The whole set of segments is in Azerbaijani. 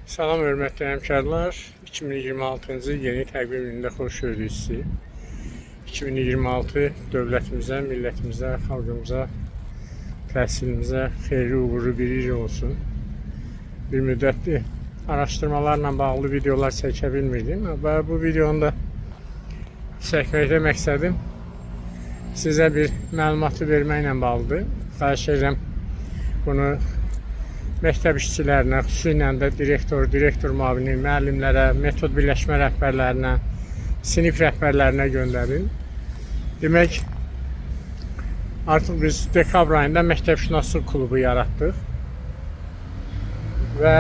Salam hörmətli həmkarlar. 2026-cı yeni təqvim ilində xoş gördük sizi. 2026 dövlətimizə, millətimizə, xalqımıza, təhsilimizə xeyirli uğurlu bir il olsun. Bir müddətli araşdırmalarla bağlı videolar çəkə bilmirdim və bu videonu da çəkməkdə məqsədim sizə bir məlumatı verməklə bağlıdır. Xahiş edirəm bunu məktəb işçilərinə, xüsusilə də direktor müavini, müəllimlərə, metod birləşmə rəhbərlərinə, sinif rəhbərlərinə göndərin. Demək, artıq biz dekabr ayında məktəbşünaslıq klubu yaratdıq. Və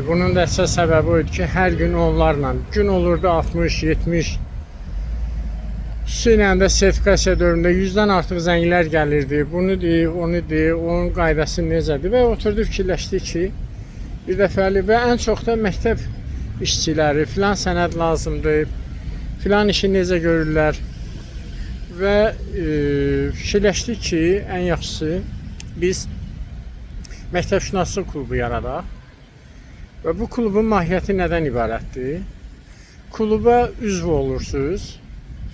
bunun da əsas səbəbi oydu ki, hər gün onlarla, gün olurdu 60-70, xüsusilə də sertifikasiya dövründə 100-dən artıq zənglər gəlirdi. Bunu deyir, onu deyir, onun qaydası necədir və oturdu fikirləşdik ki, bir dəfəli və ən çox da məktəb işçiləri filan sənəd lazımdır, filan işi necə görürlər və fikirləşdik ki, ən yaxşısı biz məktəbşünaslıq klubu yaradaq və bu klubun mahiyyəti nədən ibarətdir? Kluba üzv olursunuz.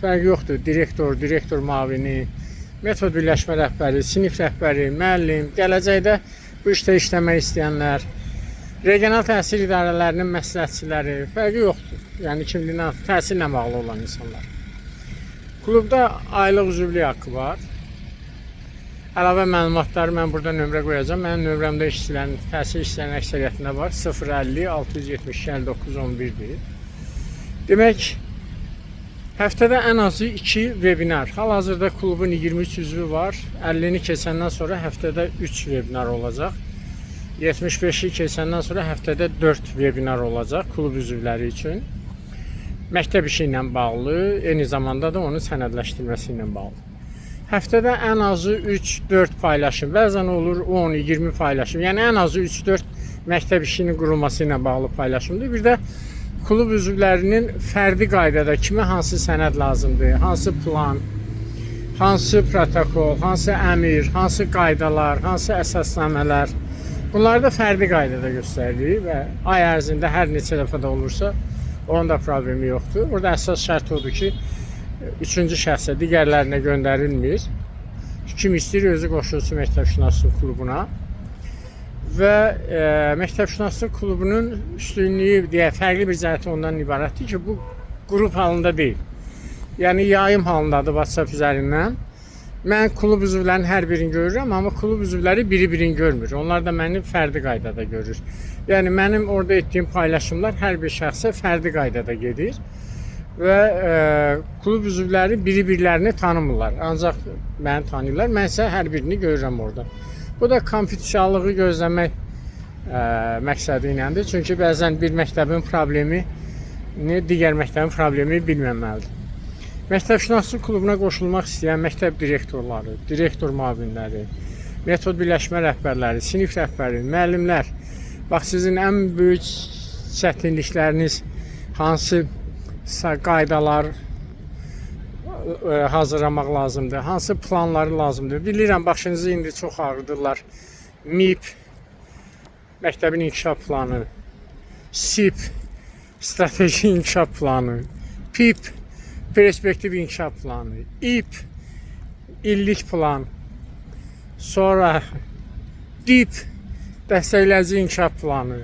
Fərqi yoxdur, direktor müavini, metod birləşmə rəhbəri, sinif rəhbəri, müəllim, gələcəkdə bu işdə işləmək istəyənlər, regional təhsil idarələrinin məsləhətçiləri, fərqi yoxdur. Yəni kimliklə, təhsillə bağlı olan insanlar. Klubda aylıq üzvlük haqqı var. Əlavə məlumatları mən burada nömrə qoyacağım. Mənim nömrəmdə işçilərin, təhsil işçilərinin əksəriyyətində var. 050 672 59 11-dir. Demək, həftədə ən azı 2 webinar. Hal-hazırda klubun 23 üzvü var. 50-ni keçəndən sonra həftədə 3 webinar olacaq. 75-i keçəndən sonra həftədə 4 webinar olacaq klub üzvləri üçün. Məktəb işi ilə bağlı, eyni zamanda da onun sənədləşdirməsi ilə bağlı. Həftədə ən azı 3-4 paylaşım, bəzən olur 10-20 paylaşım. Yəni ən azı 3-4 məktəb işinin qurulması ilə bağlı paylaşımdır. Bir də klub üzvlərinin fərdi qaydada kimə hansı sənəd lazımdır, hansı plan, hansı protokol, hansı əmir, hansı qaydalar, hansı əsasnamələr, bunları da fərdi qaydada göstərilir və ay ərzində hər neçə dəfə də olursa, onun da problemi yoxdur. Burada əsas şərt odur ki, üçüncü şəxsə, digərlərinə göndərilmir. Kim istəyir, özü qoşulsun məktəbşünaslıq klubuna. Və məktəbşünaslıq klubunun üstünlüyü deyə fərqli bir cəhəti ondan ibarətdir ki, bu qrup halında deyil. Yəni yayım halındadır WhatsApp üzərindən. Mən klub üzvlərinin hər birini görürəm, amma klub üzvləri biri-birini görmür. Onlar da məni fərdi qaydada görür. Yəni mənim orada etdiyim paylaşımlar hər bir şəxsə fərdi qaydada gedir və klub üzvləri biri-birlərini tanımırlar. Ancaq məni tanıyırlar, mən isə hər birini görürəm orada. Bu da konfidensiallığı gözləmək məqsədi iləndir. Çünki bəzən bir məktəbin problemi digər məktəbin problemi bilməməlidir. Məktəbşünaslıq klubuna qoşulmaq istəyən məktəb direktorları, direktor müavinləri, metod birləşmə rəhbərləri, sinif rəhbəri, müəllimlər, bax sizin ən böyük çətinlikləriniz hansı qaydalar hazırlamaq lazımdır, hansı planları lazımdır. Bilirəm, başınızı indi çox ağrıdırlar. MIP, məktəbin inkişaf planı, SIP, strateji inkişaf planı, PIP, perspektiv inkişaf planı, İP, illik plan, sonra DIP, dəstəkləyici inkişaf planı.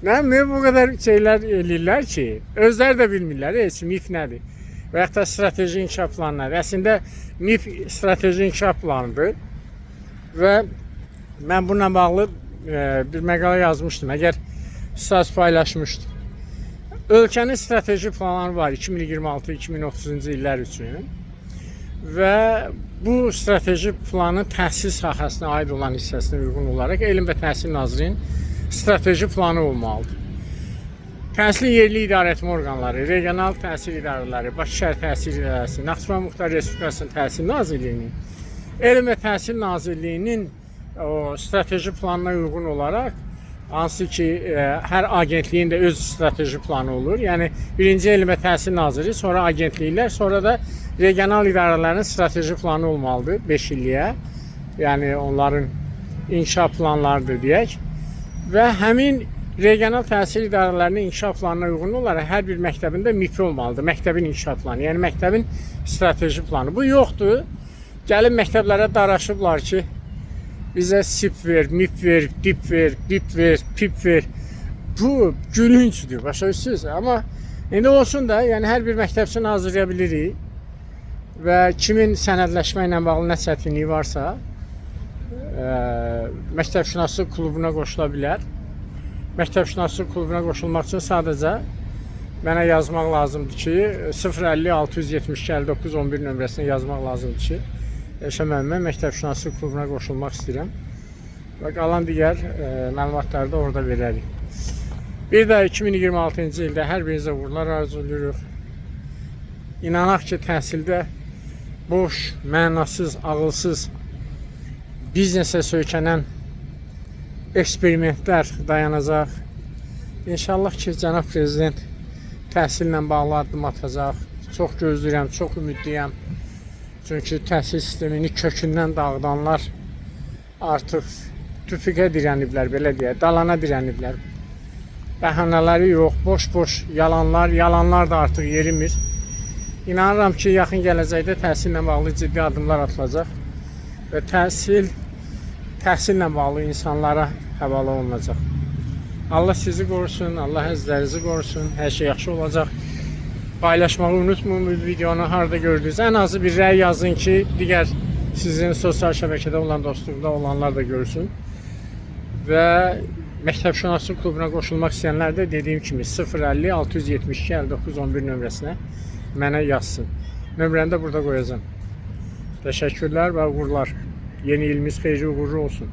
Nə bu qədər şeylər eləyirlər ki, özləri də bilmirlər, MIP nədir? Və yaxud da strateji inkişaf planları. Əslində MIP strateji inkişaf planıdır və mən bununla bağlı bir məqalə yazmışdım, əgər staj paylaşmışdım. Ölkənin strateji planları var 2026-2030-cu illər üçün və bu strateji planın təhsil sahəsinə aid olan hissəsinə uyğun olaraq Elm və Təhsil Nazirliyinin strateji planı olmalıdır. Təhsilin yerli idarəetmə orqanları, regional təhsil idarələri, Bakı şəhər təhsil idarəsi, Naxçıvan Muxtar Respublikasının Təhsil Nazirliyinin, Elm və Təhsil Nazirliyinin o strateji planına uyğun olaraq, hansı ki hər agentliyin də öz strateji planı olur. Yəni birinci Elm və Təhsil Naziri, sonra agentliklər, sonra da regional idarələrin strateji planı olmalıdır 5 illiyə. Yəni onların inkişaf planlarıdır deyək. Və həmin regional təhsil idarələrinin inkişaf planına uyğun olaraq hər bir məktəbində MIP olmalıdır. Məktəbin inkişaf planı, yəni məktəbin strateji planı. Bu yoxdur. Gəlib məktəblərə daraşıblar ki, bizə SIP ver, MIP ver, DIP ver, BIP ver, PIP ver. Bu gülüncdür, başa düşürsünüz. Amma indi olsun da, yəni hər bir məktəb üçün hazırlaya bilirik və kimin sənədləşmə ilə bağlı nə çətinliyi varsa, məktəbşünaslıq klubuna qoşula bilər. Məktəbşünaslıq klubuna qoşulmaq üçün sadəcə mənə yazmaq lazımdır ki, 050 672 59 11 nömrəsinə yazmaq lazımdır ki, Elşən müəllim, mən məktəbşünaslıq klubuna qoşulmaq istəyirəm və qalan digər məlumatları da orada verərik. Bir də 2026-cı ildə hər birinizə uğurlar arzulayırıq. İnanaq ki, təhsildə boş, mənasız, ağılsız, biznesə söykənən eksperimentlər dayanacaq. İnşallah ki, cənab prezident təhsillə bağlı addım atacaq. Çox gözləyirəm, çox ümidliyəm. Çünki təhsil sistemini kökündən dağıdanlar artıq tüfüqə dirəniblər, belə deyək, dalana dirəniblər. Bəhanələri yox, boş-boş yalanlar da artıq yerimir. İnanıram ki, yaxın gələcəkdə təhsillə bağlı ciddi addımlar atılacaq və təhsillə bağlı insanlara həvalə olunacaq. Allah sizi qorusun, Allah əzizlərinizi qorusun, hər şey yaxşı olacaq. Paylaşmağı unutmayın bu videonu, harada gördünüz. Ən azı bir rəy yazın ki, digər sizin sosial şəbəkədə olan dostluqda olanlar da görsün. Və məktəbşünaslıq klubuna qoşulmaq istəyənlər də dediyim kimi 050 672 59 11 nömrəsinə mənə yazsın. Nömrəni də burada qoyacağım. Təşəkkürlər və uğurlar. Yeni ilimiz xeyirli uğurlu olsun.